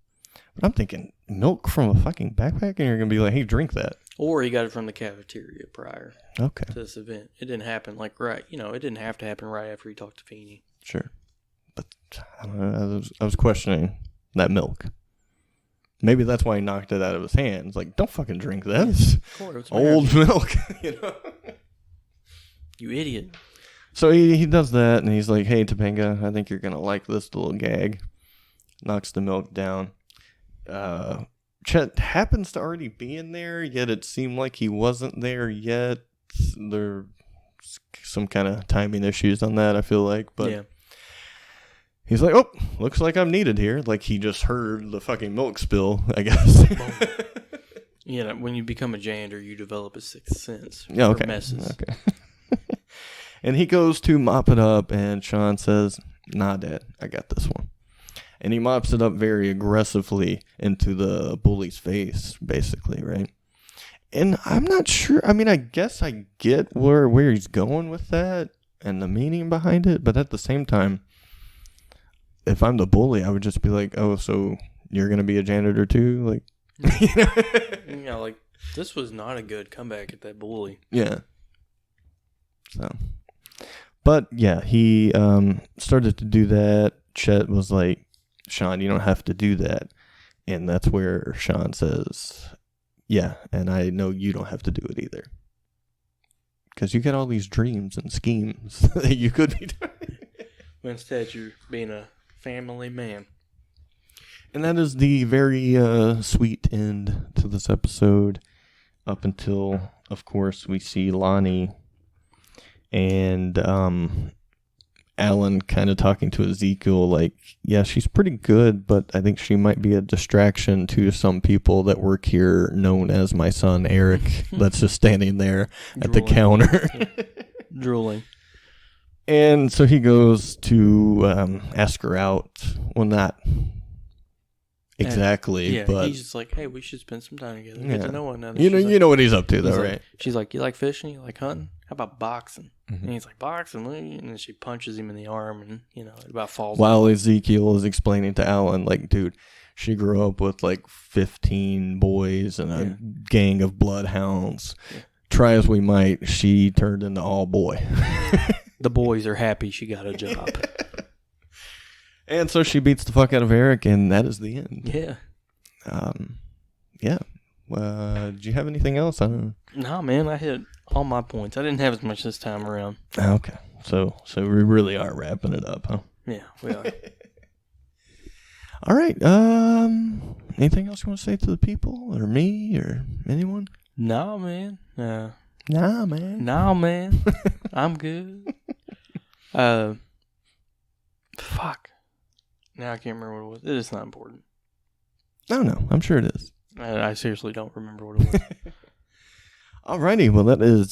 [SPEAKER 3] But I'm thinking, milk from a fucking backpack? And you're going to be like, hey, drink that.
[SPEAKER 2] Or he got it from the cafeteria prior to
[SPEAKER 3] Okay.
[SPEAKER 2] this event. It didn't happen it didn't have to happen right after he talked to Feeney.
[SPEAKER 3] Sure. But, I don't know, I was questioning that milk. Maybe that's why he knocked it out of his hands. Like, don't fucking drink this.
[SPEAKER 2] Of course,
[SPEAKER 3] Old milk,
[SPEAKER 2] You idiot.
[SPEAKER 3] So he does that, and he's like, hey, Topanga, I think you're going to like this little gag. Knocks the milk down. Chet happens to already be in there, yet it seemed like he wasn't there yet. They're some kind of timing issues on that, I feel like. But
[SPEAKER 2] yeah.
[SPEAKER 3] he's like, oh, looks like I'm needed here. Like he just heard the fucking milk spill, I guess.
[SPEAKER 2] Yeah, when you become a janitor, you develop a sixth sense for
[SPEAKER 3] Yeah, okay.
[SPEAKER 2] messes.
[SPEAKER 3] Okay. And he goes to mop it up, and Shawn says, nah, Dad, I got this one. And he mops it up very aggressively into the bully's face, basically, right? And I'm not sure. I mean, I guess I get where he's going with that and the meaning behind it. But at the same time, if I'm the bully, I would just be like, oh, so you're going to be a janitor too? Like,
[SPEAKER 2] Yeah, like, this was not a good comeback at that bully.
[SPEAKER 3] Yeah. So, but yeah, he started to do that. Chet was like, Shawn, you don't have to do that. And that's where Shawn says, yeah, and I know you don't have to do it either. Because you got all these dreams and schemes that you could be doing.
[SPEAKER 2] Instead, you're being a family man.
[SPEAKER 3] And that is the very sweet end to this episode. Up until, of course, we see Lonnie and Alan kind of talking to Ezekiel like, yeah, she's pretty good, but I think she might be a distraction to some people that work here known as my son, Eric, that's just standing there at the counter.
[SPEAKER 2] Drooling.
[SPEAKER 3] And so he goes to ask her out. Well, not exactly, but
[SPEAKER 2] he's just like, hey, we should spend some time together.
[SPEAKER 3] Yeah.
[SPEAKER 2] Get to know one another.
[SPEAKER 3] You know what he's up to, though, right?
[SPEAKER 2] She's like, you like fishing? You like hunting? How about boxing?
[SPEAKER 3] Mm-hmm.
[SPEAKER 2] And he's like, boxing? And then she punches him in the arm, and it about falls.
[SPEAKER 3] While Ezekiel is explaining to Alan, like, dude, she grew up with like 15 boys and a gang of bloodhounds. Yeah. Try as we might, she turned into all boy.
[SPEAKER 2] The boys are happy she got a job.
[SPEAKER 3] And so she beats the fuck out of Eric, and that is the end.
[SPEAKER 2] Yeah.
[SPEAKER 3] Yeah. Did you have anything else? I don't know.
[SPEAKER 2] No, man, I hit all my points. I didn't have as much this time around.
[SPEAKER 3] Okay. So we really are wrapping it up, huh?
[SPEAKER 2] Yeah, we are.
[SPEAKER 3] All right. Anything else you want to say to the people, or me, or anyone?
[SPEAKER 2] No, man.
[SPEAKER 3] Nah, man.
[SPEAKER 2] No, man. I'm good. Fuck. Now I can't remember what it was. It is not important.
[SPEAKER 3] No, I'm sure it is.
[SPEAKER 2] I seriously don't remember what it was.
[SPEAKER 3] Alrighty, well that is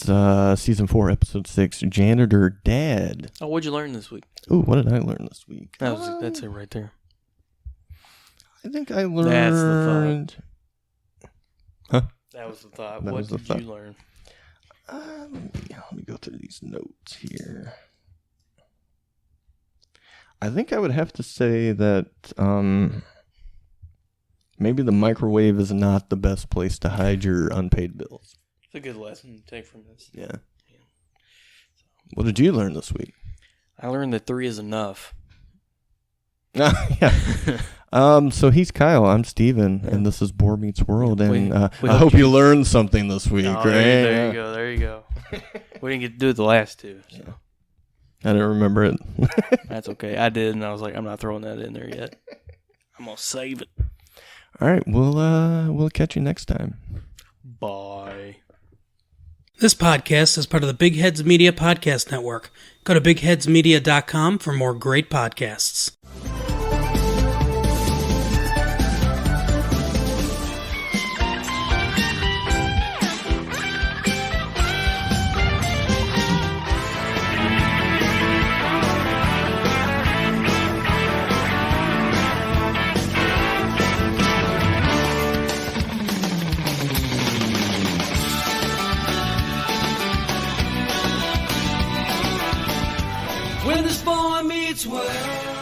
[SPEAKER 3] season 4, episode 6, Janitor Dad.
[SPEAKER 2] Oh, what'd you learn this week?
[SPEAKER 3] Ooh, what did I learn this week?
[SPEAKER 2] That's it right there.
[SPEAKER 3] I think I learned.
[SPEAKER 2] That's the thought.
[SPEAKER 3] Huh?
[SPEAKER 2] That was the thought.
[SPEAKER 3] That
[SPEAKER 2] What
[SPEAKER 3] was the
[SPEAKER 2] did
[SPEAKER 3] thought.
[SPEAKER 2] you learn?
[SPEAKER 3] Let me go through these notes here. I think I would have to say that maybe the microwave is not the best place to hide your unpaid bills.
[SPEAKER 2] It's a good lesson to take from this.
[SPEAKER 3] Yeah. What did you learn this week?
[SPEAKER 2] I learned that 3 is enough.
[SPEAKER 3] Yeah. So he's Kyle. I'm Steven, and this is Boar Meets World. And
[SPEAKER 2] we
[SPEAKER 3] I hope you learned something this week,
[SPEAKER 2] Oh,
[SPEAKER 3] right?
[SPEAKER 2] there you go. There you go. We didn't get to do it the last 2. So.
[SPEAKER 3] Yeah. I didn't remember it.
[SPEAKER 2] That's okay. I did, and I was like, I'm not throwing that in there yet. I'm gonna save it.
[SPEAKER 3] All right, we'll catch you next time.
[SPEAKER 2] Bye.
[SPEAKER 1] This podcast is part of the Big Heads Media Podcast Network. Go to bigheadsmedia.com for more great podcasts.
[SPEAKER 4] When this boy meets world.